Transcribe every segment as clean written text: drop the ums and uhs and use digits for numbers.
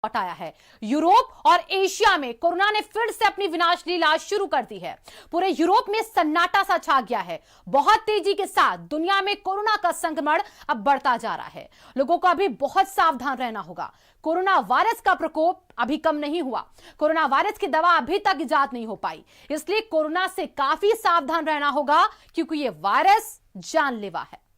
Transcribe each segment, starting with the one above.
लौट आया है। यूरोप और एशिया में कोरोना ने फिर से अपनी विनाश लीला शुरू कर दी है। पूरे यूरोप में सन्नाटा सा छा गया है। बहुत तेजी के साथ दुनिया में कोरोना का संक्रमण अब बढ़ता जा रहा है। लोगों को अभी बहुत सावधान रहना होगा। कोरोना वायरस का प्रकोप अभी कम नहीं हुआ। कोरोना वायरस की दवा अभी तक इजाद नहीं हो पाई, इसलिए कोरोना से काफी सावधान रहना होगा, क्योंकि यह वायरस जानलेवा है।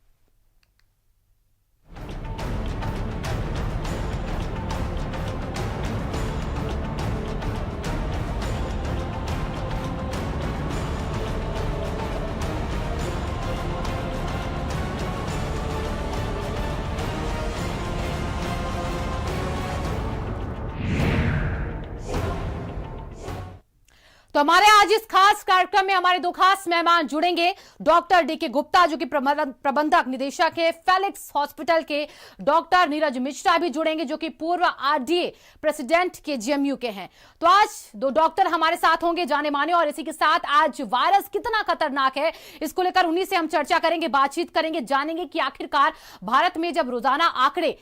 तो हमारे आज इस खास कार्यक्रम में हमारे दो खास मेहमान जुड़ेंगे। डॉक्टर डीके गुप्ता, जो कि प्रबंधक निदेशक है फेलिक्स हॉस्पिटल के, डॉक्टर नीरज मिश्रा भी जुड़ेंगे, जो कि पूर्व आरडीए प्रेसिडेंट के जेएमयू के हैं। तो आज दो डॉक्टर हमारे साथ होंगे जाने माने, और इसी के साथ आज वायरस कितना खतरनाक है इसको लेकर उन्हीं से हम चर्चा करेंगे, बातचीत करेंगे, जानेंगे कि आखिरकार भारत में जब रोजाना आंकड़े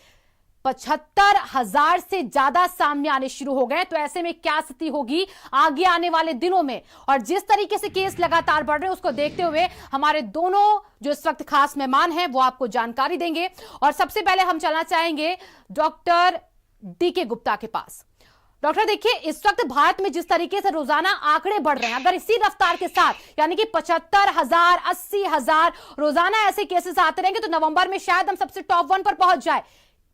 75,000 से ज्यादा सामने आने शुरू हो गए, तो ऐसे में क्या स्थिति होगी आगे आने वाले दिनों में। और जिस तरीके से केस लगातार बढ़ रहे हैं उसको देखते हुए हमारे दोनों जो इस वक्त खास मेहमान हैं वो आपको जानकारी देंगे। और सबसे पहले हम चलना चाहेंगे डॉक्टर डीके गुप्ता के पास। डॉक्टर देखिए, इस वक्त भारत में जिस तरीके से रोजाना आंकड़े बढ़ रहे हैं, अगर इसी रफ्तार के साथ यानी कि 75,000, 80,000 रोजाना ऐसे केसेस आते रहेंगे तो नवंबर में शायद हम सबसे टॉप 1 पर पहुंच जाए।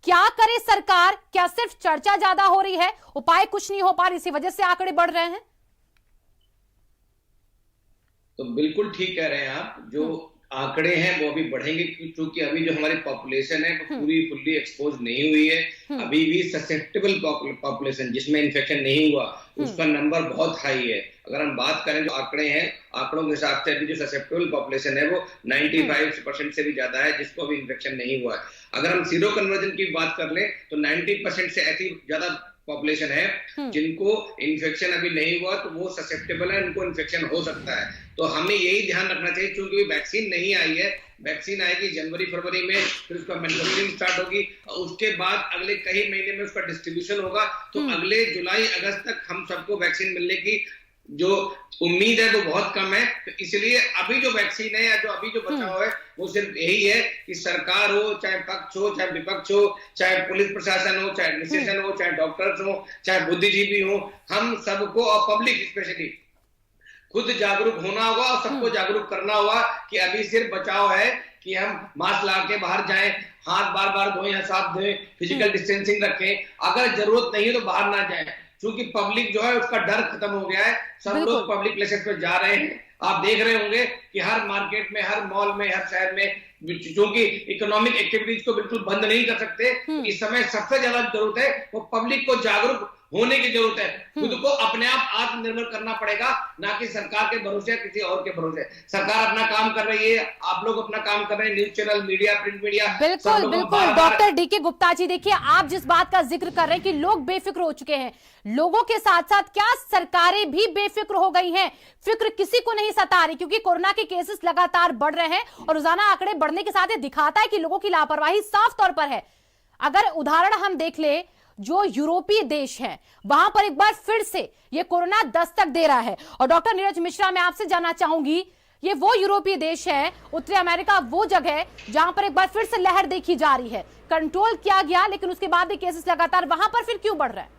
क्या करे सरकार? क्या सिर्फ चर्चा ज्यादा हो रही है, उपाय कुछ नहीं हो पा रही, इसी वजह से आंकड़े बढ़ रहे हैं? तो बिल्कुल ठीक कह रहे हैं आप। जो आंकड़े हैं वो अभी बढ़ेंगे, क्योंकि अभी जो हमारी पॉपुलेशन है वो पूरी फुल्ली एक्सपोज नहीं हुई है। अभी भी ससेप्टेबल पॉपुलेशन जिसमें इन्फेक्शन नहीं हुआ उसका नंबर बहुत हाई है। अगर हम बात करें जो आंकड़े हैं, आंकड़ों के हिसाब से अभी जो ससेप्टेबल पॉपुलेशन है वो 95% से भी ज्यादा है जिसको अभी इन्फेक्शन नहीं हुआ है। अगर हम सीरो कन्वर्जन की बात कर लें तो 90% से ऐसी ज्यादा पॉपुलेशन है जिनको इन्फेक्शन अभी नहीं हुआ, तो वो ससेप्टेबल है, उनको इन्फेक्शन हो सकता है। तो हमें यही ध्यान रखना चाहिए, क्योंकि वैक्सीन नहीं आई है। वैक्सीन आएगी जनवरी फरवरी में, फिर उसका मैन्युफैक्चरिंग स्टार्ट होगी, उसके बाद अगले कई महीने में उसका डिस्ट्रीब्यूशन होगा। तो अगले जुलाई अगस्त तक हम सबको वैक्सीन मिलने की जो उम्मीद है वो बहुत कम है। तो इसलिए अभी जो वैक्सीन है या जो अभी जो बचाव है वो सिर्फ यही है कि सरकार हो, चाहे पक्ष हो, चाहे विपक्ष हो, चाहे पुलिस प्रशासन हो, चाहे एडमिनिस्ट्रेशन हो, चाहे डॉक्टर्स हो, चाहे बुद्धिजीवी हो, हम सबको और पब्लिक स्पेशली खुद जागरूक होना होगा और सबको जागरूक करना होगा कि अभी सिर्फ बचाव है कि हम मास्क लगा के बाहर जाएं, हाथ बार बार धोएं या साफ धोएं, फिजिकल डिस्टेंसिंग रखें, अगर जरूरत नहीं है तो बाहर ना जाएं। क्योंकि पब्लिक जो है उसका डर खत्म हो गया है, सब लोग पब्लिक प्लेसेस पे जा रहे हैं। आप देख रहे होंगे कि हर मार्केट में, हर मॉल में, हर शहर में, क्योंकि इकोनॉमिक एक्टिविटीज को बिल्कुल बंद नहीं कर सकते, इस समय सबसे ज्यादा जरूरत है वो पब्लिक को जागरूक होने की जरूरत है। खुद को अपने आप आत्मनिर्भर करना पड़ेगा, ना कि सरकार के भरोसे या किसी और के भरोसे। सरकार अपना काम कर रही है, आप लोग अपना काम कर रहे हैं, news channel, media, print media. बिल्कुल बिल्कुल। डॉक्टर डीके गुप्ता जी, देखिए आप जिस बात का जिक्र कर रहे हैं कि लोग बेफिक्र हो चुके हैं, लोगों के साथ साथ क्या सरकारें भी बेफिक्र हो गई हैं? फिक्र किसी को नहीं सता रही, क्योंकि कोरोना के केसेस लगातार बढ़ रहे हैं और रोजाना आंकड़े बढ़ने के साथ ये दिखाता है कि लोगों की लापरवाही साफ तौर पर है। अगर उदाहरण हम देख ले, जो यूरोपीय देश है वहां पर एक बार फिर से ये कोरोना दस्तक दे रहा है। और डॉक्टर नीरज मिश्रा, मैं आपसे जानना चाहूंगी, ये वो यूरोपीय देश है, उत्तरी अमेरिका वो जगह जहां पर एक बार फिर से लहर देखी जा रही है, कंट्रोल किया गया लेकिन उसके बाद भी केसेस लगातार, वहां पर फिर क्यों बढ़ रहा है?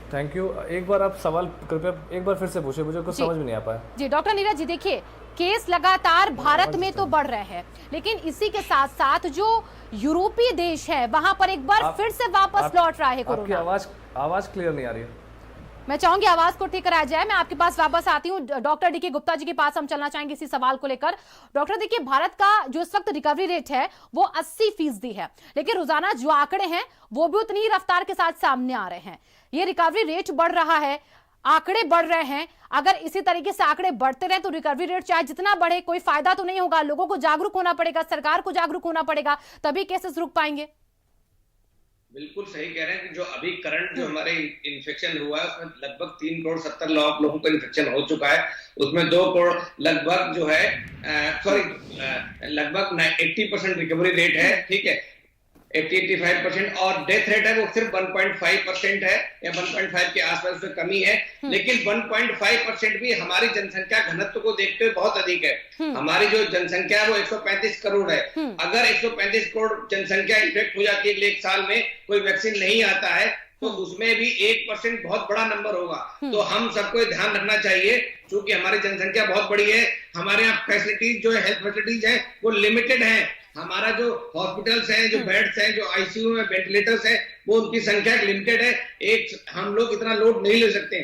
Thank you. एक बार आप सवाल कृपया एक बार फिर से पूछे, मुझे कुछ समझ में नहीं आ पाया। जी डॉक्टर नीरज जी, देखिए केस लगातार भारत में तो बढ़ रहे हैं, लेकिन इसी के साथ साथ जो यूरोपीय देश है वहां पर एक बार फिर से वापस लौट रहा है कोरोना। आपकी आवाज क्लियर नहीं आ रही है। मैं चाहूंगी आवाज को ठीक कराया जाए। मैं आपके पास वापस आती हूँ। डॉक्टर डीके गुप्ता जी के पास हम चलना चाहेंगे इसी सवाल को लेकर। डॉक्टर देखिए, भारत का जो इस वक्त रिकवरी रेट है वो 80% है, लेकिन रोजाना जो आंकड़े हैं वो भी उतनी ही रफ्तार के साथ सामने आ रहे हैं। ये रिकवरी रेट बढ़ रहा है, आंकड़े बढ़ रहे हैं। अगर इसी तरीके से आंकड़े बढ़ते रहे तो रिकवरी रेट चाहे जितना बढ़े कोई फायदा तो नहीं होगा। लोगों को जागरूक होना पड़ेगा, सरकार को जागरूक होना पड़ेगा, तभी केसेस रुक पाएंगे। बिल्कुल सही कह रहे हैं कि जो अभी करंट जो हमारे इन्फेक्शन हुआ है उसमें लगभग 3,70,00,000 लोगों को इन्फेक्शन हो चुका है। उसमें 2 करोड़ लगभग जो है लगभग 80% रिकवरी रेट है, ठीक है, 80-85%, और डेथ रेट है वो सिर्फ 1.5% है या 1.5 के आसपास उसमें कमी है। लेकिन 1.5% भी हमारी जनसंख्या घनत्व को देखते हुए बहुत अधिक है। हमारी जो जनसंख्या है वो 135 करोड़ है। अगर 135 करोड़ जनसंख्या इन्फेक्ट हो जाती है अगले एक साल में, कोई वैक्सीन नहीं आता है, तो उसमें भी 1% बहुत बड़ा नंबर होगा। तो हम सबको ध्यान रखना चाहिए, क्योंकि हमारी जनसंख्या बहुत बड़ी है, हमारे यहाँ फैसिलिटीज जो है, हेल्थ फैसिलिटीज है वो लिमिटेड है। हमारा जो हॉस्पिटल्स हैं, जो बेड्स हैं, जो आईसीयू में वेंटिलेटर्स हैं, वो उनकी संख्या लिमिटेड है। हम लोग इतना लोड नहीं ले सकते।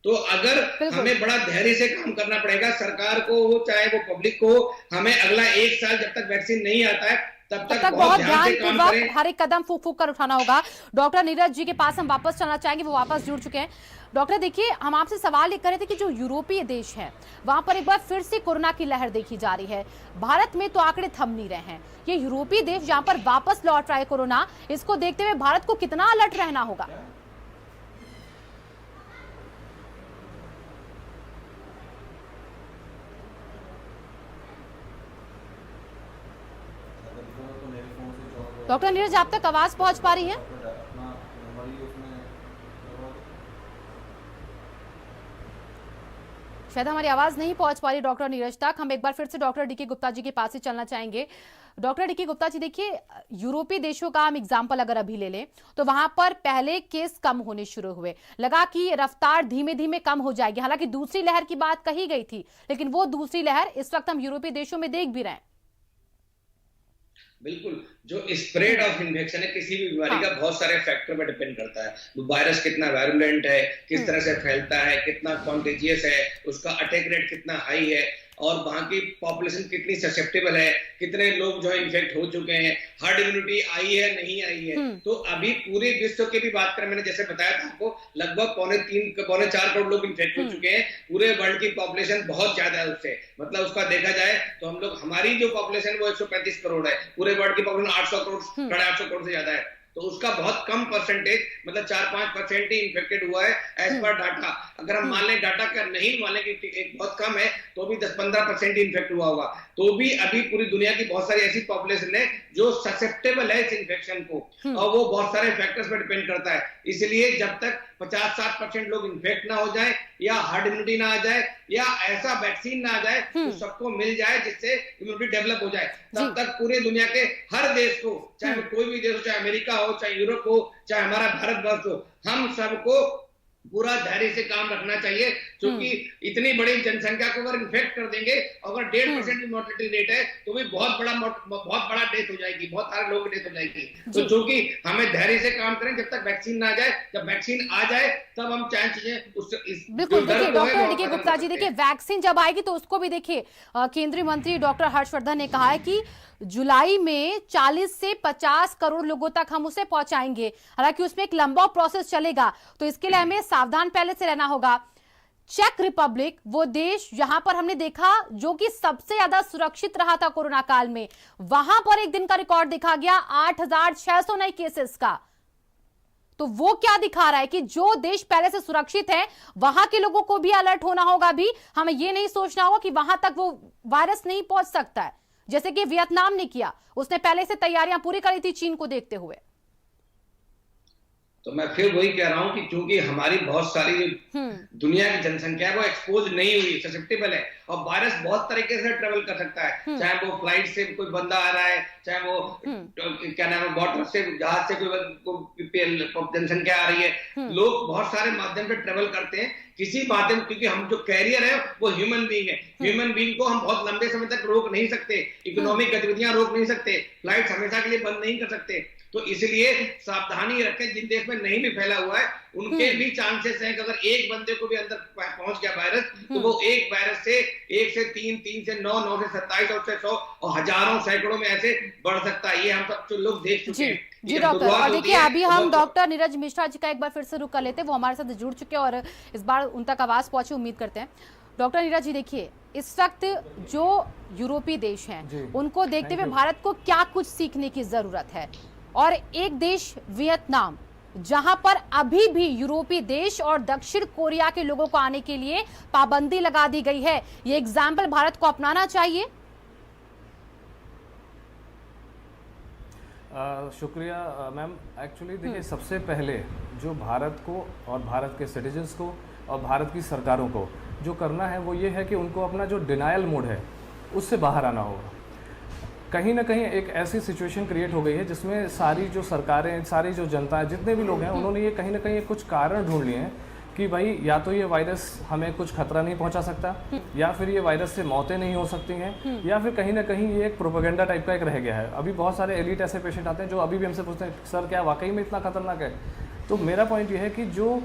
तो अगर हमें बड़ा धैर्य से काम करना पड़ेगा, सरकार को हो चाहे वो पब्लिक को, हमें अगला एक साल जब तक वैक्सीन नहीं आता है तब तक बहुत ध्यानपूर्वक हर एक कदम फूक फूक कर उठाना होगा। डॉक्टर नीरज जी के पास हम वापस चलना चाहेंगे, वो वापस जुड़ चुके हैं। डॉक्टर देखिए, हम आपसे सवाल ये कर रहे थे कि जो यूरोपीय देश हैं वहां पर एक बार फिर से कोरोना की लहर देखी जा रही है। भारत में तो आंकड़े थम नहीं रहे हैं। ये यूरोपीय देश जहां पर वापस लौट रहा है कोरोना, इसको देखते हुए भारत को कितना अलर्ट रहना होगा? डॉक्टर नीरज, आप तक आवाज पहुंच पा रही है? शायद हमारी आवाज नहीं पहुंच पा रही डॉक्टर नीरज तक। हम एक बार फिर से डॉक्टर डीके गुप्ता जी के पास ही चलना चाहेंगे। डॉक्टर डीके गुप्ता जी, देखिए, यूरोपीय देशों का हम एग्जाम्पल अगर अभी ले लें तो वहां पर पहले केस कम होने शुरू हुए, लगा कि रफ्तार धीमे धीमे कम हो जाएगी। हालांकि दूसरी लहर की बात कही गई थी, लेकिन वो दूसरी लहर इस वक्त हम यूरोपीय देशों में देख भी रहे हैं। बिल्कुल, जो स्प्रेड ऑफ इन्फेक्शन है किसी भी बीमारी का बहुत सारे फैक्टर पर डिपेंड करता है। वायरस कितना वायरुलेंट है, किस तरह से फैलता है, कितना कॉन्टेजियस है, उसका अटैक रेट कितना हाई है, और वहां की पॉपुलेशन कितनी ससेप्टेबल है, कितने लोग जो है इन्फेक्ट हो चुके हैं, हर्ड इम्यूनिटी आई है नहीं आई है। तो अभी पूरे विश्व की भी बात करें, मैंने जैसे बताया था आपको, लगभग 3.25-4 करोड़ लोग इन्फेक्ट हो चुके हैं। पूरे वर्ल्ड की पॉपुलेशन बहुत ज्यादा है उससे, मतलब उसका देखा जाए तो हम लोग, हमारी जो पॉपुलेशन वो 135 करोड़ है, पूरे वर्ल्ड की पॉपुलेशन 800 करोड़ 850 करोड़ से ज्यादा है। तो उसका बहुत कम परसेंटेज, मतलब 4-5% ही इन्फेक्टेड हुआ है एज पर डाटा। अगर हम मान लें डाटा का नहीं मान लें कि एक बहुत कम है, तो भी 10-15% ही इन्फेक्ट हुआ होगा। तो भी अभी पूरी दुनिया की बहुत सारी ऐसी पॉपुलेशन है जो ससेप्टेबल है इस इन्फेक्शन को, और वो बहुत सारे फैक्टर्स पर डिपेंड करता है। इसलिए जब तक 50-60% लोग इन्फेक्ट ना हो जाए, या हर्ड इम्यूनिटी ना आ जाए, या ऐसा वैक्सीन ना आ जाए तो सबको मिल जाए जिससे इम्यूनिटी डेवलप हो जाए, तब तक पूरी दुनिया के हर देश को, चाहे वो कोई भी देश हो, चाहे अमेरिका हो, चाहे यूरोप हो, चाहे हमारा भारतवर्ष हो, हम सबको पूरा धैर्य से काम रखना चाहिए। क्योंकि इतनी बड़ी जनसंख्या को अगर इन्फेक्ट कर देंगे, अगर 1.5% भी मोर्टेलिटी रेट है, तो भी बहुत बड़ा डेथ हो जाएगी, बहुत सारे लोगों की डेथ हो जाएगी। तो चूंकि हमें धैर्य से काम करें जब तक वैक्सीन ना आ जाए, जब वैक्सीन आ जाए तब हम चाहे चीजें बिल्कुल। देखिए डॉक्टर डीके गुप्ता जी, देखिए वैक्सीन जब आएगी तो उसको भी देखिए, केंद्रीय मंत्री डॉक्टर हर्षवर्धन ने कहा है कि जुलाई में 40 से 50 करोड़ लोगों तक हम उसे पहुंचाएंगे। हालांकि उसमें एक लंबा प्रोसेस चलेगा, तो इसके लिए हमें सावधान पहले से रहना होगा। चेक रिपब्लिक, वो देश जहां पर हमने देखा जो कि सबसे ज्यादा सुरक्षित रहा था कोरोना काल में, वहां पर एक दिन का रिकॉर्ड देखा गया 8,600 नए केसेस का। तो वो क्या दिखा रहा है कि जो देश पहले से सुरक्षित है वहां के लोगों को भी अलर्ट होना होगा। भी हमें ये नहीं सोचना होगा कि वहां तक वो वायरस नहीं पहुंच सकता है, जैसे कि वियतनाम ने किया। उसने पहले से तैयारियां पूरी करी थी चीन को देखते हुए। तो मैं फिर वही कह रहा हूं कि क्योंकि हमारी बहुत सारी दुनिया की जनसंख्या है वो एक्सपोज नहीं हुई, ससेप्टेबल है, और वायरस बहुत तरीके से ट्रेवल कर सकता है। चाहे वो फ्लाइट से कोई बंदा आ रहा है, चाहे वो क्या नाम है वाटर से, जहाज से कोई जनसंख्या आ रही है, लोग बहुत सारे माध्यम से ट्रेवल करते हैं, किसी माध्यम, क्योंकि हम जो कैरियर है वो ह्यूमन बीइंग है। ह्यूमन बीइंग को हम बहुत लंबे समय तक रोक नहीं सकते, इकोनॉमिक गतिविधियां रोक नहीं सकते, फ्लाइट हमेशा के लिए बंद नहीं कर सकते। तो इसलिए सावधानी रखें। जिन देश में नहीं भी फैला हुआ है उनके भी चांसेस हैं कि अगर एक बंदे को भी अंदर पहुंच गया वायरस, तो वो एक वायरस से 1 से 3, 3 से 9, 9 से 27 और से 100 और हजारों सैकड़ों में ऐसे बढ़ सकता है। ये हम सब लोग देख चुके हैं। जी डॉक्टर, और देखिए अभी हम डॉक्टर नीरज मिश्रा जी का एक बार फिर से रुक कर लेते हैं, वो हमारे साथ जुड़ चुके हैं और इस बार उन तक आवाज पहुंचे, उम्मीद करते हैं। डॉक्टर नीरज जी, देखिए इस वक्त जो यूरोपीय देश हैं उनको देखते हुए भारत को क्या कुछ सीखने की जरूरत है? और एक देश वियतनाम, जहां पर अभी भी यूरोपीय देश और दक्षिण कोरिया के लोगों को आने के लिए पाबंदी लगा दी गई है। ये एग्जाम्पल भारत को अपनाना चाहिए। शुक्रिया मैम। एक्चुअली देखिए, सबसे पहले जो भारत को और भारत के सिटीजन्स को और भारत की सरकारों को जो करना है वो ये है कि उनको अपना जो डिनायल मोड है उससे बाहर आना होगा। कहीं ना कहीं एक ऐसी सिचुएशन क्रिएट हो गई है जिसमें सारी जो सरकारें, सारी जो जनता है, जितने भी लोग हैं, उन्होंने ये कहीं ना कहीं कुछ कारण ढूंढ लिए हैं कि भाई या तो ये वायरस हमें कुछ खतरा नहीं पहुंचा सकता, या फिर ये वायरस से मौतें नहीं हो सकती हैं, या फिर कहीं ना कहीं ये एक प्रोपेगेंडा टाइप का एक रह गया है। अभी बहुत सारे एलिट ऐसे पेशेंट आते हैं जो अभी भी हमसे पूछते हैं, सर क्या वाकई में इतना खतरनाक है? तो मेरा पॉइंट ये है कि जो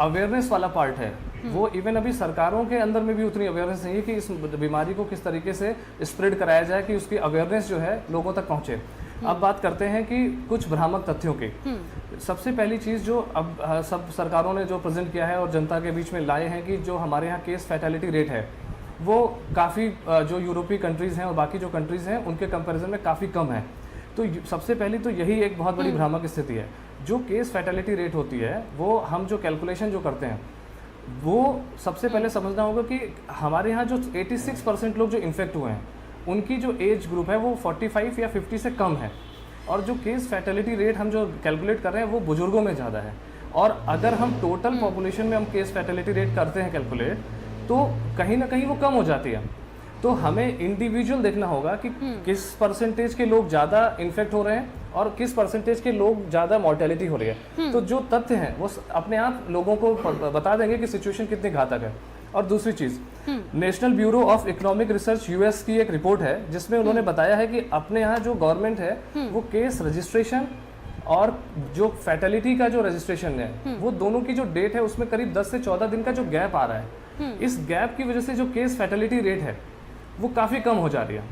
अवेयरनेस वाला पार्ट है वो इवन अभी सरकारों के अंदर में भी उतनी अवेयरनेस नहीं है कि इस बीमारी को किस तरीके से स्प्रेड कराया जाए कि उसकी अवेयरनेस जो है लोगों तक पहुंचे। अब बात करते हैं कि कुछ भ्रामक तथ्यों की। सबसे पहली चीज़ जो अब सब सरकारों ने जो प्रेजेंट किया है और जनता के बीच में लाए हैं कि जो हमारे यहाँ केस फैटेलिटी रेट है वो काफ़ी जो यूरोपीय कंट्रीज़ हैं और बाकी जो कंट्रीज़ हैं उनके कंपैरिजन में काफ़ी कम है। तो सबसे पहली तो यही एक बहुत बड़ी भ्रामक स्थिति है। जो केस फैटेलिटी रेट होती है वो हम जो कैलकुलेशन जो करते हैं वो सबसे पहले समझना होगा कि हमारे यहाँ जो 86% लोग जो इन्फेक्ट हुए हैं उनकी जो एज ग्रुप है वो 45 या 50 से कम है, और जो केस फैटेलिटी रेट हम जो कैलकुलेट कर रहे हैं वो बुजुर्गों में ज़्यादा है। और अगर हम टोटल पॉपुलेशन में हम केस फैटेलिटी रेट करते हैं कैलकुलेट, तो कहीं ना कहीं वो कम हो जाती है। तो हमें इंडिविजुअल देखना होगा कि किस परसेंटेज के लोग ज़्यादा इन्फेक्ट हो रहे हैं और किस परसेंटेज के लोग ज़्यादा मॉर्टेलिटी हो रही है। तो जो तथ्य हैं वो अपने आप लोगों को बता देंगे कि सिचुएशन कितनी घातक है। और दूसरी चीज़, national bureau of economic research US की एक रिपोर्ट है जिसमें उन्होंने बताया है कि अपने यहाँ जो गवर्नमेंट है वो केस रजिस्ट्रेशन और जो फैटेलिटी का जो रजिस्ट्रेशन है वो दोनों की जो डेट है उसमें करीब 10 से 14 दिन का जो गैप आ रहा है। इस गैप की वजह से जो केस फैटेलिटी रेट है वो काफ़ी कम हो जा रही है।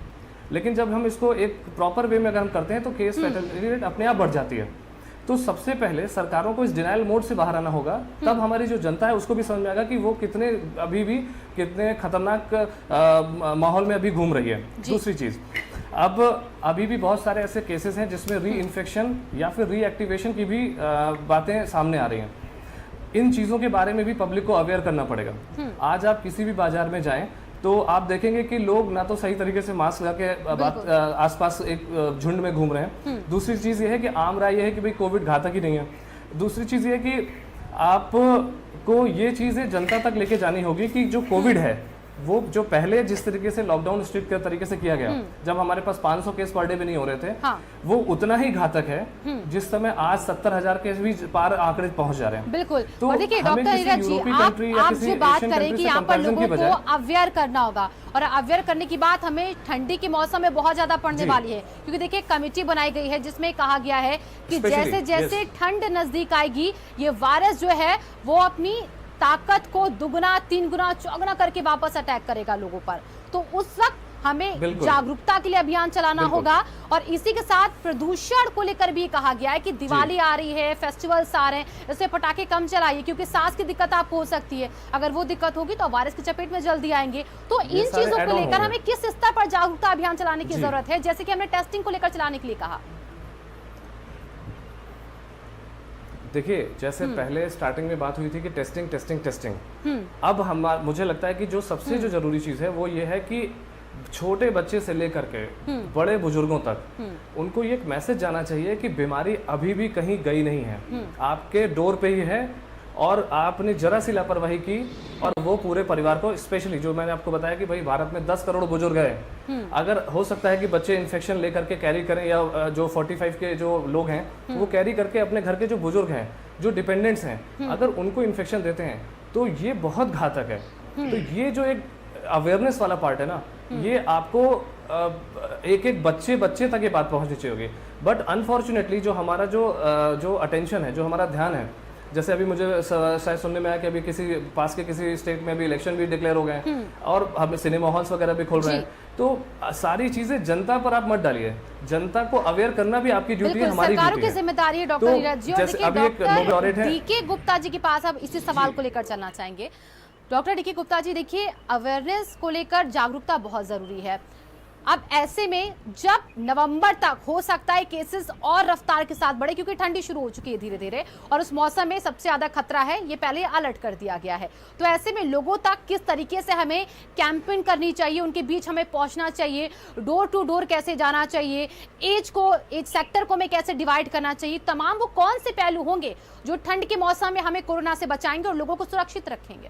लेकिन जब हम इसको एक प्रॉपर वे में अगर हम करते हैं तो केस फैटेलिटी रेट अपने आप बढ़ जाती है। तो सबसे पहले सरकारों को इस डिनायल मोड से बाहर आना होगा, तब हमारी जो जनता है उसको भी समझ में आएगा कि वो अभी भी कितने खतरनाक माहौल में अभी घूम रही है। दूसरी चीज़, अब अभी भी बहुत सारे ऐसे केसेस हैं जिसमें री इन्फेक्शन या फिर रीएक्टिवेशन की भी बातें सामने आ रही हैं। इन चीज़ों के बारे में भी पब्लिक को अवेयर करना पड़ेगा। आज आप किसी भी बाजार में जाएं तो आप देखेंगे कि लोग ना तो सही तरीके से मास्क लगा के आसपास एक झुंड में घूम रहे हैं। दूसरी चीज़ ये है कि आम राय ये है कि भाई कोविड घातक ही नहीं है। दूसरी चीज़ ये है कि आपको ये चीज़ें जनता तक लेके जानी होगी कि जो कोविड है वो जो पहले जिस तरीके से लॉकडाउन स्ट्रिक्ट के तरीके से किया गया, जब हमारे पास 500 केस पर डे भी नहीं हो रहे थे, वो उतना ही घातक है जिस समय आज 70,000 के भी पार आंकड़े पहुंच जा रहे हैं। बिल्कुल। तो और देखिए डॉक्टर नीरज जी, आप जो बात करें कि यहाँ पर लोगों को अवेयर करना होगा, और अवेयर करने की बात हमें ठंडी के मौसम में बहुत ज्यादा पड़ने वाली है, क्योंकि देखिए कमेटी बनाई गई है जिसमें कहा गया है कि जैसे जैसे ठंड नजदीक आएगी ये वायरस जो है वो अपनी ताकत को दुगना, 3 गुना, 4 गुना करके वापस अटैक करेगा लोगों पर। तो उस वक्त हमें जागरूकता के लिए अभियान चलाना होगा। और इसी के साथ प्रदूषण को लेकर भी कहा गया है कि दिवाली आ रही है, फेस्टिवल्स आ रहे हैं, इससे पटाखे कम चलाइए क्योंकि सांस की दिक्कत आपको हो सकती है। अगर वो दिक्कत होगी तो वायरस की चपेट में जल्दी आएंगे। तो इन चीजों को लेकर हमें किस स्तर पर जागरूकता अभियान चलाने की जरूरत है, जैसे कि हमने टेस्टिंग को लेकर चलाने के लिए कहा? देखिए, जैसे पहले स्टार्टिंग में बात हुई थी कि टेस्टिंग टेस्टिंग टेस्टिंग, अब मुझे लगता है कि जो सबसे जो जरूरी चीज़ है वो ये है कि छोटे बच्चे से लेकर के बड़े बुजुर्गों तक उनको ये एक मैसेज जाना चाहिए कि बीमारी अभी भी कहीं गई नहीं है, आपके डोर पे ही है। और आपने जरा सी लापरवाही की और वो पूरे परिवार को, स्पेशली जो मैंने आपको बताया कि भाई भारत में 10 करोड़ बुजुर्ग हैं, अगर हो सकता है कि बच्चे इन्फेक्शन लेकर के कैरी करें या जो 45 के जो लोग हैं वो कैरी करके अपने घर के जो बुजुर्ग हैं, जो डिपेंडेंट्स हैं, अगर उनको इन्फेक्शन देते हैं तो ये बहुत घातक है। तो ये जो एक अवेयरनेस वाला पार्ट है ना, ये आपको एक एक बच्चे तक ये बात पहुंचनी चाहिए। बट अनफॉर्चुनेटली जो हमारा जो अटेंशन है, जो हमारा ध्यान है, जैसे अभी मुझे शायद सुनने में आया कि अभी किसी पास के किसी स्टेट में भी इलेक्शन भी डिक्लेयर हो गए हैं और हम सिनेमा हॉल्स वगैरह भी खोल रहे हैं। तो सारी चीजें जनता पर आप मत डालिए, जनता को अवेयर करना भी आपकी ड्यूटी है, हमारी सरकारों की जिम्मेदारी है। डॉक्टर नीरज जी, और देखिए डॉक्टर डीके गुप्ता जी के पास अब इसी सवाल को लेकर चलना चाहेंगे। डॉक्टर डीके गुप्ता जी, देखिए अवेयरनेस को लेकर जागरूकता बहुत जरूरी है। अब ऐसे में जब नवंबर तक हो सकता है केसेस और रफ्तार के साथ बढ़े, क्योंकि ठंडी शुरू हो चुकी है धीरे धीरे और उस मौसम में सबसे ज्यादा खतरा है, ये पहले अलर्ट कर दिया गया है। तो ऐसे में लोगों तक किस तरीके से हमें कैंपेन करनी चाहिए, उनके बीच हमें पहुंचना चाहिए, डोर टू डोर कैसे जाना चाहिए, एज सेक्टर को हमें कैसे डिवाइड करना चाहिए, तमाम वो कौन से पहलू होंगे जो ठंड के मौसम में हमें कोरोना से बचाएंगे और लोगों को सुरक्षित रखेंगे?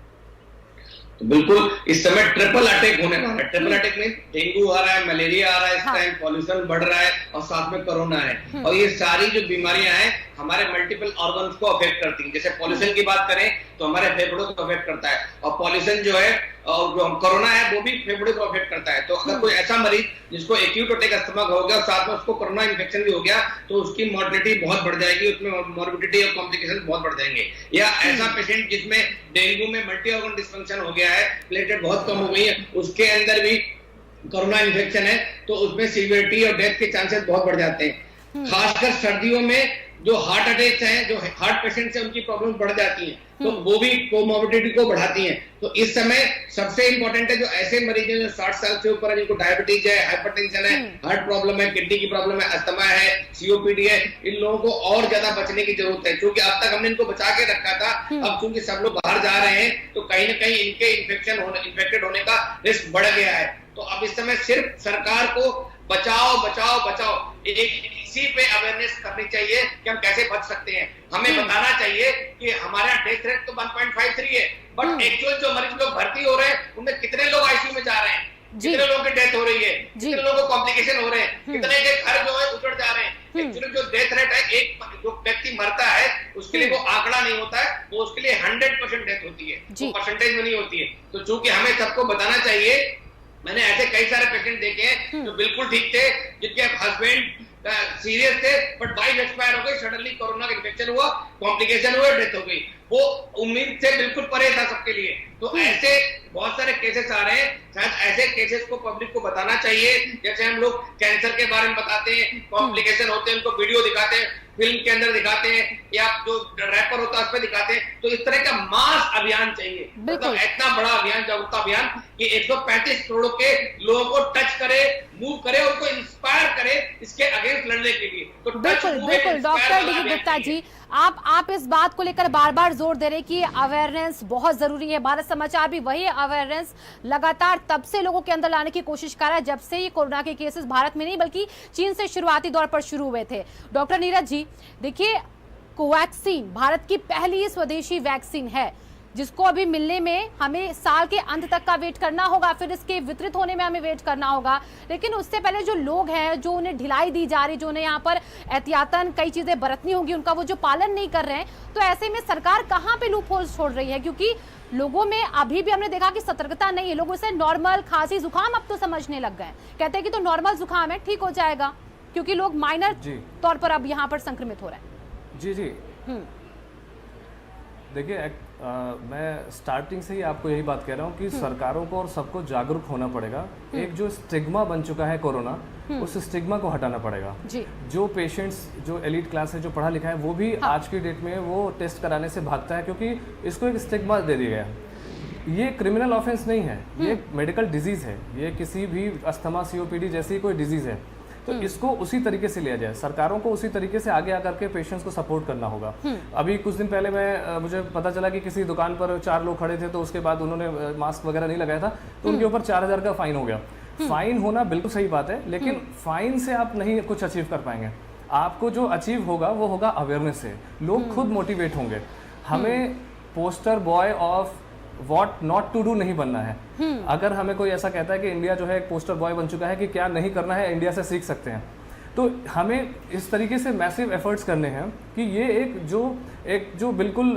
तो बिल्कुल इस समय ट्रिपल अटैक होने वाला है। ट्रिपल अटैक में डेंगू आ रहा है, मलेरिया आ रहा है, इस टाइम पॉल्यूशन बढ़ रहा है और साथ में कोरोना है। और ये सारी जो बीमारियां हैं हमारे मल्टीपल ऑर्गन्स को अफेक्ट करती हैं। जैसे पॉल्यूशन की बात करें तो हमारे फेफड़ों को अफेक्ट करता है, और पॉल्यूशन जो है और जो कोरोना है वो भी फेफड़े को अफेक्ट करता है। तो अगर कोई ऐसा मरीज जिसको एक्यूट अटैक अस्थमा हो गया और साथ में उसको कोरोना इन्फेक्शन भी हो गया तो उसकी मॉर्टिलिटी बहुत बढ़ जाएगी, उसमें मॉर्बिडिटी और कॉम्प्लिकेशन बहुत बढ़ जाएंगे। या ऐसा पेशेंट जिसमें डेंगू में मल्टी ऑर्गन डिस्फंक्शन हो गया है, प्लेटलेट बहुत कम हो गई है, उसके अंदर भी कोरोना इन्फेक्शन है, तो उसमें सीवियरिटी और डेथ के चांसेस बहुत बढ़ जाते हैं। खासकर सर्दियों में जो हार्ट अटैक्स हैं, जो हार्ट पेशेंट्स हैं, उनकी प्रॉब्लम बढ़ जाती हैं, तो वो भी कोमोर्बिडिटी को बढ़ाती हैं। तो इस समय सबसे इंपॉर्टेंट है जो ऐसे मरीज हैं जो 60 साल से ऊपर है, जिनको डायबिटीज है, हाइपरटेंशन है, हार्ट प्रॉब्लम है, किडनी की प्रॉब्लम है, अस्थमा है, सीओपीडी है, इन लोगों को और ज्यादा बचने की जरूरत है। क्योंकि अब तक हमने इनको बचा के रखा था, अब चूंकि सब लोग बाहर जा रहे हैं तो कहीं ना कहीं इनके इन्फेक्टेड होने का रिस्क बढ़ गया है। तो अब इस समय सिर्फ सरकार को बचाओ बचाओ बचाओ, इसी पे अवेयरनेस करनी चाहिए कि हम कैसे बच सकते हैं। हमें बताना चाहिए कि हमारा डेथ रेट तो 1.53 है, बट एक्चुअल जो मरीज लोग भर्ती हो रहे हैं उनमें कितने लोग आईसीयू में जा रहे हैं, कितने लोगों की डेथ हो रही है, कितने लोगों को कॉम्प्लिकेशन हो रहे हैं, कितने के घर जो है उजड़ जा रहे हैं। एक्चुअली जो डेथ रेट है, एक जो व्यक्ति मरता है उसके लिए वो आंकड़ा नहीं होता है, वो उसके लिए 100% डेथ होती है, वो परसेंटेज में नहीं होती है। तो चूंकि हमें सबको बताना चाहिए, मैंने ऐसे कई सारे पेशेंट देखे हैं जो बिल्कुल ठीक थे, जिनके हस्बैंड सीरियस थे बट वाइफ एक्सपायर हो गई, सडनली कोरोना का इन्फेक्शन हुआ, कॉम्प्लिकेशन हुआ, डेथ हो गई। वो उम्मीद से बिल्कुल परे था सबके लिए। तो ऐसे बहुत सारे केसेस आ रहे हैं, शायद ऐसे केसेस को पब्लिक को बताना चाहिए। जैसे हम लोग कैंसर के बारे में बताते हैं, कॉम्प्लिकेशन होते हैं, उनको वीडियो दिखाते हैं, फिल्म के अंदर दिखाते हैं, या जो रैपर होता है उस पर दिखाते हैं। तो इस तरह का मास अभियान चाहिए, मतलब इतना बड़ा अभियान, जागरूकता अभियान कि 135 करोड़ के लोगों को टच करे, मूव करे, उनको इंस्पायर करे इसके अगेंस्ट लड़ने के लिए। तो बिल्कुल बिल्कुल डॉक्टर डी गुप्ता जी, आप इस बात को लेकर बार बार जोर दे रहे हैं कि अवेयरनेस बहुत जरूरी है। भारत समाचार भी वही अवेयरनेस लगातार तब से लोगों के अंदर लाने की कोशिश कर रहा है जब से ये कोरोना के केसेस भारत में नहीं बल्कि चीन से शुरुआती दौर पर शुरू हुए थे। डॉक्टर नीरज जी, देखिए कोवैक्सीन भारत की पहली स्वदेशी वैक्सीन है जिसको अभी मिलने में हमें साल के अंत तक का वेट करना होगा, फिर इसके वितरित होने में हमें वेट करना होगा। लेकिन उससे पहले जो लोग हैं, जो उन्हें ढिलाई दी जा रही, जो उन्हें यहाँ पर एहतियातन कई चीजें बरतनी होगी, उनका वो जो पालन नहीं कर रहे हैं, तो ऐसे में सरकार कहाँ पे लूप होल्स छोड़ रही है? क्योंकि लोगों में अभी भी हमने देखा कि सतर्कता नहीं है। लोगों से नॉर्मल खांसी जुकाम अब तो समझने लग गए, कहते हैं कि तो नॉर्मल जुकाम है, ठीक हो जाएगा, क्योंकि लोग माइनर तौर पर अब यहाँ पर संक्रमित हो रहे हैं। जी जी, देखिए मैं स्टार्टिंग से ही आपको यही बात कह रहा हूँ कि सरकारों को और सबको जागरूक होना पड़ेगा। एक जो स्टिग्मा बन चुका है कोरोना, उस स्टिग्मा को हटाना पड़ेगा। जो पेशेंट्स, जो एलीट क्लास है, जो पढ़ा लिखा है, वो भी आज की डेट में वो टेस्ट कराने से भागता है क्योंकि इसको एक स्टिग्मा दे दिया गया। ये क्रिमिनल ऑफेंस नहीं है, ये एक मेडिकल डिजीज है, ये किसी भी अस्थमा, सीओपीडी जैसी कोई डिजीज है। तो इसको उसी तरीके से लिया जाए, सरकारों को उसी तरीके से आगे आकर के पेशेंट्स को सपोर्ट करना होगा। अभी कुछ दिन पहले मुझे पता चला कि किसी दुकान पर 4 लोग खड़े थे, तो उसके बाद उन्होंने मास्क वगैरह नहीं लगाया था, तो उनके ऊपर 4000 का फाइन हो गया। फाइन होना बिल्कुल सही बात है, लेकिन फाइन से आप नहीं कुछ अचीव कर पाएंगे। आपको जो अचीव होगा वो होगा अवेयरनेस से, लोग खुद मोटिवेट होंगे। हमें poster boy of what not to do नहीं बनना है। अगर हमें कोई ऐसा कहता है कि इंडिया जो है एक पोस्टर बॉय बन चुका है कि क्या नहीं करना है, इंडिया से सीख सकते हैं, तो हमें इस तरीके से मैसिव एफर्ट्स करने हैं कि ये एक जो बिल्कुल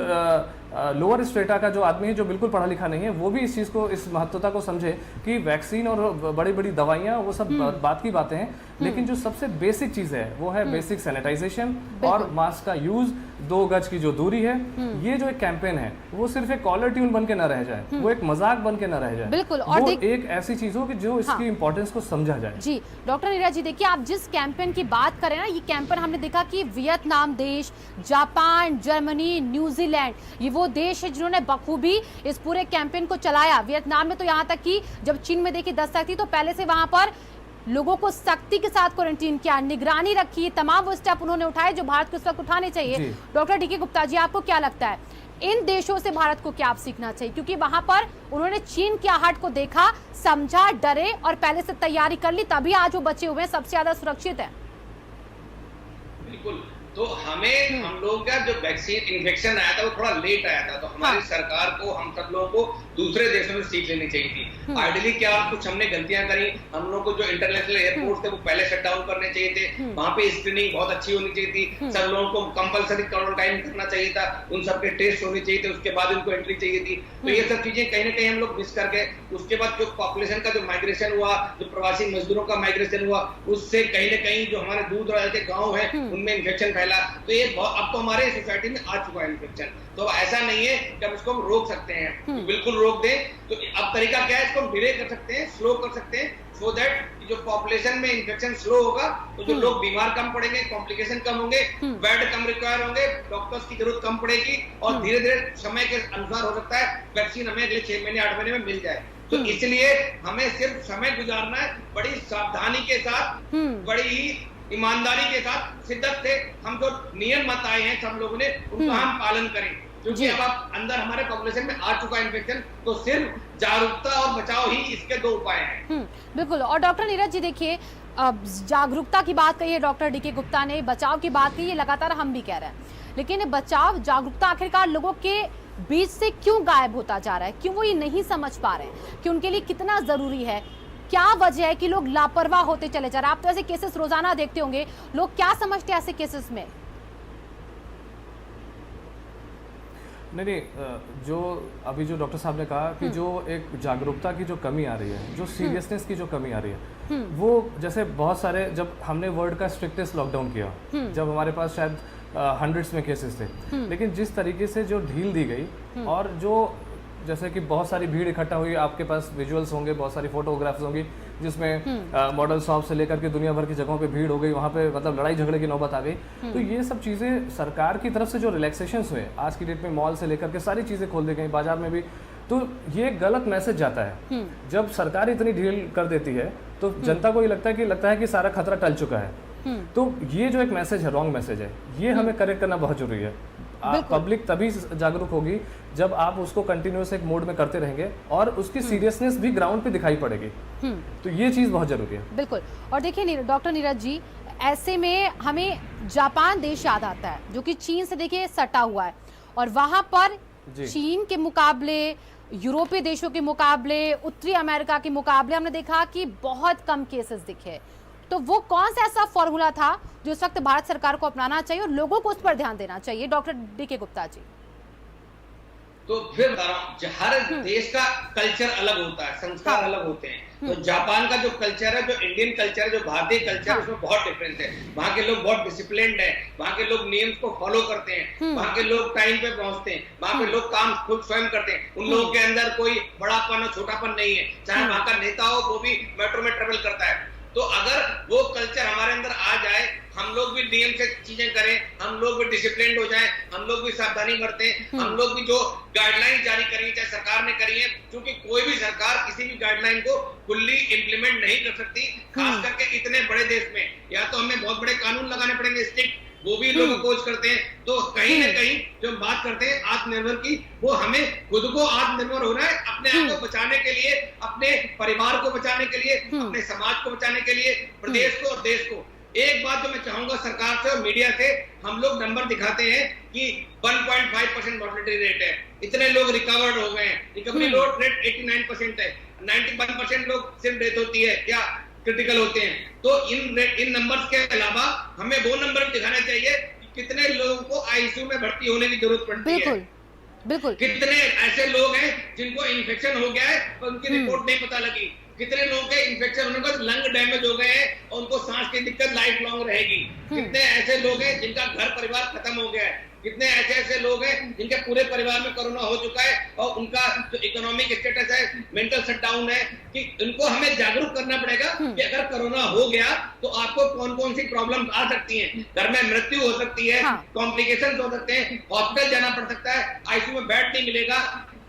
लोअर स्ट्रेटा का जो आदमी है, जो बिल्कुल पढ़ा लिखा नहीं है, वो भी इस चीज़ को, इस महत्वता को समझे कि वैक्सीन और बड़ी बड़ी दवाइयाँ वो सब बात की बातें हैं, लेकिन जो सबसे बेसिक चीज़ है वो है बेसिक सैनिटाइजेशन और मास्क का यूज़, 2 गज की जो दूरी है। ये जो एक कैंपेन है वो सिर्फ एक कॉलर ट्यून बन के ना रह जाए, वो एक मजाक बन के ना रह जाए, बिल्कुल, और वो एक ऐसी चीज हो कि जो इसकी इंपॉर्टेंस को समझा जाए। जी डॉक्टर नीरज जी, देखिए आप जिस कैंपेन की बात करें ना, ये कैंपेन हमने देखा कि वियतनाम देश, जापान, जर्मनी, न्यूजीलैंड, ये वो देश है जिन्होंने बखूबी इस पूरे कैंपेन को चलाया। वियतनाम में तो यहाँ तक कि जब चीन में देखिए दस्तक थी तो पहले से वहां पर लोगों को सख्ती के साथ क्वारंटीन किया, निगरानी रखी, तमाम वो स्टेप उन्होंने उठाए जो भारत को इस वक्त उठाने चाहिए। डॉक्टर डीके गुप्ता जी, आपको क्या लगता है इन देशों से भारत को क्या सीखना चाहिए? क्योंकि वहां पर उन्होंने चीन की आहट को देखा, समझा, डरे और पहले से तैयारी कर ली, तभी आज वो बचे हुए सबसे ज्यादा सुरक्षित है। बिल्कुल, तो हमें हम लोग का जो वैक्सीन इन्फेक्शन आया था वो थोड़ा लेट आया था, तो हमारी सरकार को, हम सब लोगों को दूसरे देशों में सीख लेनी चाहिए थी। आइडियली क्या कुछ हमने गलतियां करी, हम लोग को जो इंटरनेशनल एयरपोर्ट थे वो पहले शट डाउन करने चाहिए थे, वहां पे स्क्रीनिंग बहुत अच्छी होनी चाहिए थी, सब लोगों को कंपलसरी क्वारंटाइन करना चाहिए था, उन सबके टेस्ट होने चाहिए थे, उसके बाद उनको एंट्री चाहिए थी। तो ये सब चीजें कहीं ना कहीं हम लोग मिस कर गए। उसके बाद जो पॉपुलेशन का जो माइग्रेशन हुआ, जो प्रवासी मजदूरों का माइग्रेशन हुआ, उससे कहीं ना कहीं जो हमारे दूर दराज के गाँव है उनमें इन्फेक्शन फैला। तो ये अब तो हमारे सोसाइटी में आ चुका है इन्फेक्शन, तो ऐसा नहीं है कि हम इसको हम रोक सकते हैं, तो बिल्कुल रोक दें। तो अब तरीका क्या है, इसको हम डिले कर सकते हैं, स्लो कर सकते हैं, सो दैट जो पॉपुलेशन में इन्फेक्शन स्लो होगा तो जो लोग बीमार कम पड़ेंगे, कॉम्प्लिकेशन कम होंगे, बेड कम रिक्वायर होंगे, डॉक्टर्स की जरूरत कम पड़ेगी और धीरे धीरे समय के अनुसार हो सकता है वैक्सीन हमें अगले 6 महीने 8 महीने में मिल जाए। तो इसलिए हमें सिर्फ समय गुजारना है, बड़ी सावधानी के साथ, बड़ी ही ईमानदारी के साथ, शिद्दत से हम जो नियम बताए हैं सब लोगों ने उनका हम पालन करें, क्योंकि अब आप अंदर हमारे पॉपुलेशन में आ चुका है इन्फेक्शन, तो सिर्फ जागरूकता और बचाव ही इसके दो उपाय हैं। बिल्कुल। और डॉक्टर नीरज जी देखिए, जागरूकता की बात कही है डॉक्टर डीके गुप्ता ने, बचाव की बात कही है, लगातार हम भी कह रहे हैं, लेकिन बचाव जागरूकता आखिरकार लोगों के बीच से क्यों गायब होता जा रहा है? क्यों वो ये नहीं समझ पा रहे हैं कि उनके लिए कितना जरूरी है? क्या वजह है कि लोग लापरवाह होते चले जा रहे हैं? आप तो ऐसे केसेस रोजाना देखते होंगे, लोग क्या समझते हैं ऐसे केसेस में? नहीं, जो अभी जो डॉक्टर साहब ने कहा कि जो एक जागरूकता की जो कमी आ रही है, जो सीरियसनेस की जो कमी आ रही है, वो जैसे बहुत सारे, जब हमने वर्ल्ड का स्ट्रिक्टेस्ट लॉकडाउन किया, जब हमारे पास शायद हंड्रेड्स में केसेस थे, लेकिन जिस तरीके से जो ढील दी गई और जो जैसे कि बहुत सारी भीड़ इकट्ठा हुई, आपके पास विजुअल्स होंगे, बहुत सारी फोटोग्राफ्स होंगी जिसमें मॉडल शॉप से लेकर के दुनिया भर की जगहों पे भीड़ हो गई, वहाँ पे मतलब लड़ाई झगड़े की नौबत आ गई। तो ये सब चीज़ें सरकार की तरफ से जो रिलैक्सेशंस हुए आज की डेट में, मॉल से लेकर के सारी चीज़ें खोल दी गई, बाजार में भी, तो ये गलत मैसेज जाता है। जब सरकार इतनी ढील कर देती है तो जनता को ये लगता है कि सारा खतरा टल चुका है। तो ये जो एक मैसेज है, रॉन्ग मैसेज है, ये हमें करेक्ट करना बहुत जरूरी है। पब्लिक तभी जागरूक होगी जब आप उसको कंटिन्यूअस एक मोड में करते रहेंगे और उसकी सीरियसनेस भी ग्राउंड पे दिखाई पड़ेगी। तो ये चीज बहुत जरूरी है। बिल्कुल। और देखिए डॉक्टर नीरज जी, ऐसे में हमें जापान देश याद आता है जो कि चीन से देखिए सटा हुआ है, और वहां पर चीन के मुकाबले, यूरोपीय देशों के मुकाबले, उत्तरी अमेरिका के मुकाबले हमने देखा कि बहुत कम केसेस दिखे। तो वो कौन सा ऐसा फॉर्मूला था जो इस वक्त भारत सरकार को अपनाना चाहिए और लोगों को उस पर ध्यान देना चाहिए? Doctor DK Gupta ji. तो फिर बता रहा हूँ, हर देश का कल्चर अलग होता है, संस्कार अलग होते हैं। तो जापान का जो कल्चर है, जो इंडियन कल्चर है, जो भारतीय कल्चर है, उसमें बहुत डिफरेंस है। वहाँ के लोग बहुत डिसिप्लिन्ड है, वहाँ के लोग नियम को फॉलो करते हैं, वहाँ के लोग टाइम पे पहुंचते हैं, वहाँ पे लोग काम खुद स्वयं करते हैं। उन लोगों के अंदर कोई बड़ापन और छोटापन नहीं है। चाहे वहाँ का नेता हो, वो भी मेट्रो में ट्रेवल करता है। तो अगर वो कल्चर हमारे अंदर आ जाए, हम लोग भी नियम से चीजें करें, हम लोग भी डिसिप्लिन्ड हो जाएं, हम लोग भी सावधानी बरतें, हम लोग भी जो गाइडलाइन जारी करी चाहे सरकार ने करी है, क्योंकि कोई भी सरकार किसी भी गाइडलाइन को फुल्ली इंप्लीमेंट नहीं कर सकती, खास करके इतने बड़े देश में। या तो हमें बहुत बड़े कानून लगाने पड़ेंगे स्ट्रिक्ट, वो भी लोग अपोज करते हैं। तो कहीं ना कहीं जो हम बात करते हैं आत्मनिर्भर की, वो हमें खुद को आत्मनिर्भर होना है, अपने आप को बचाने के लिए, अपने परिवार को बचाने के लिए, अपने समाज को बचाने के लिए, प्रदेश को और देश को। एक बात जो मैं चाहूंगा सरकार से और मीडिया से, हम लोग नंबर दिखाते हैं कि 1.5% मॉर्टलिटी रेट है, इतने लोग रिकवर्ड हो गए हैं, रिकवरी रेट 89% है, 91% लोग सिर्फ डेथ होती है या क्रिटिकल होते हैं। तो इन नंबर्स के अलावा हमें वो नंबर दिखाना चाहिए कि कितने लोगों को आईसीयू में भर्ती होने की जरूरत पड़ती है, बिल्कुल। कितने ऐसे लोग हैं जिनको इन्फेक्शन हो गया है और उनकी रिपोर्ट नहीं पता लगी, कितने लोगों के इन्फेक्शन होने पर लंग डैमेज हो गए हैं और उनको सांस की दिक्कत लाइफ लॉन्ग रहेगी, कितने ऐसे लोग हैं जिनका घर परिवार खत्म हो गया है, कितने ऐसे लोग हैं जिनके पूरे परिवार में कोरोना हो चुका है और उनका जो इकोनॉमिक स्टेटस है, मेंटल शटडाउन है, कि उनको हमें जागरूक करना पड़ेगा कि अगर कोरोना हो गया तो आपको कौन कौन सी प्रॉब्लम आ सकती हैं। घर में मृत्यु हो सकती है, कॉम्प्लिकेशन हो सकते हैं, हॉस्पिटल जाना पड़ सकता है, आईसीयू में बेड नहीं मिलेगा,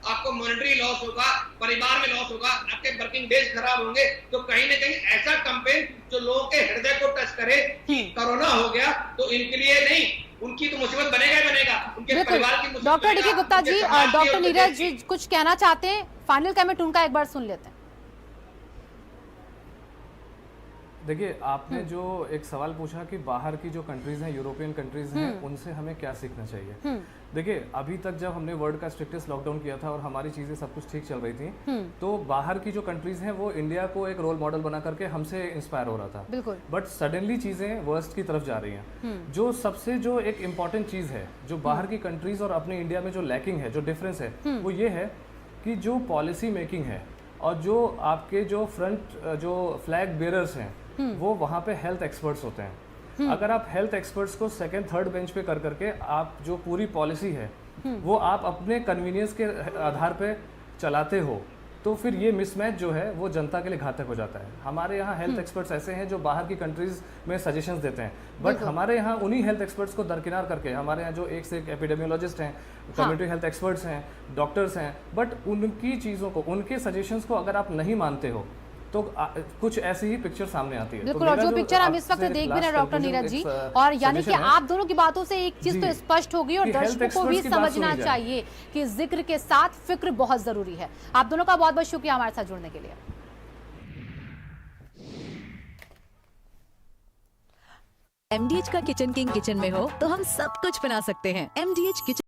आपको मॉनेटरी लॉस होगा, परिवार में लॉस होगा, आपके वर्किंग डेज खराब होंगे। तो कहीं ना कहीं ऐसा कैंपेन जो लोगों के हृदय को टच करे कि कोरोना हो गया तो इनके लिए नहीं, उनकी तो मुसीबत बनेगा ही बनेगा, उनके परिवार की मुसीबत। डॉक्टर डीके गुप्ता जी और डॉक्टर नीरज जी कुछ कहना चाहते हैं, फाइनल कमेंट उनका एक बार सुन लेते हैं। देखिए, आपने जो एक सवाल पूछा कि बाहर की जो कंट्रीज हैं, यूरोपियन कंट्रीज हैं, उनसे हमें क्या सीखना चाहिए। देखिए, अभी तक जब हमने वर्ल्ड का स्ट्रिक्टेस्ट लॉकडाउन किया था और हमारी चीजें सब कुछ ठीक चल रही थी, तो बाहर की जो कंट्रीज हैं वो इंडिया को एक रोल मॉडल बना करके हमसे इंस्पायर हो रहा था। बिल्कुल। बट सडनली चीजें वर्स्ट की तरफ जा रही हैं। जो सबसे जो एक इम्पॉर्टेंट चीज है, जो बाहर की कंट्रीज और अपने इंडिया में जो लैकिंग है, जो डिफरेंस है, वो ये है कि जो पॉलिसी मेकिंग है और जो आपके जो फ्रंट जो फ्लैग बेरर्स हैं, वो वहाँ पे हेल्थ एक्सपर्ट्स होते हैं। अगर आप हेल्थ एक्सपर्ट्स को सेकंड थर्ड बेंच पे कर करके आप जो पूरी पॉलिसी है वो आप अपने कन्वीनियंस के आधार पे चलाते हो, तो फिर ये मिसमैच जो है वो जनता के लिए घातक हो जाता है। हमारे यहाँ हेल्थ एक्सपर्ट्स ऐसे हैं जो बाहर की कंट्रीज में सजेशंस देते हैं, बट हमारे यहाँ उन्हीं हेल्थ एक्सपर्ट्स को दरकिनार करके हमारे यहाँ जो एक से एक एपिडेमियोलॉजिस्ट हैं, कम्युनिटी हेल्थ एक्सपर्ट्स हैं, डॉक्टर्स हैं, बट उनकी चीज़ों को, उनके सजेशंस को अगर आप नहीं मानते हो तो कुछ ऐसी ही पिक्चर सामने आती है। बिल्कुल, और जो पिक्चर हम इस वक्त देख भी रहे हैं डॉक्टर नीरज जी, और यानी कि आप दोनों की बातों से एक चीज तो स्पष्ट होगी और दर्शकों को भी समझना चाहिए कि जिक्र के साथ फिक्र बहुत जरूरी है। आप दोनों का बहुत बहुत शुक्रिया हमारे साथ जुड़ने के लिए। MDH का किचन किंग किचन में हो तो हम सब कुछ बना सकते हैं। MDH kitchen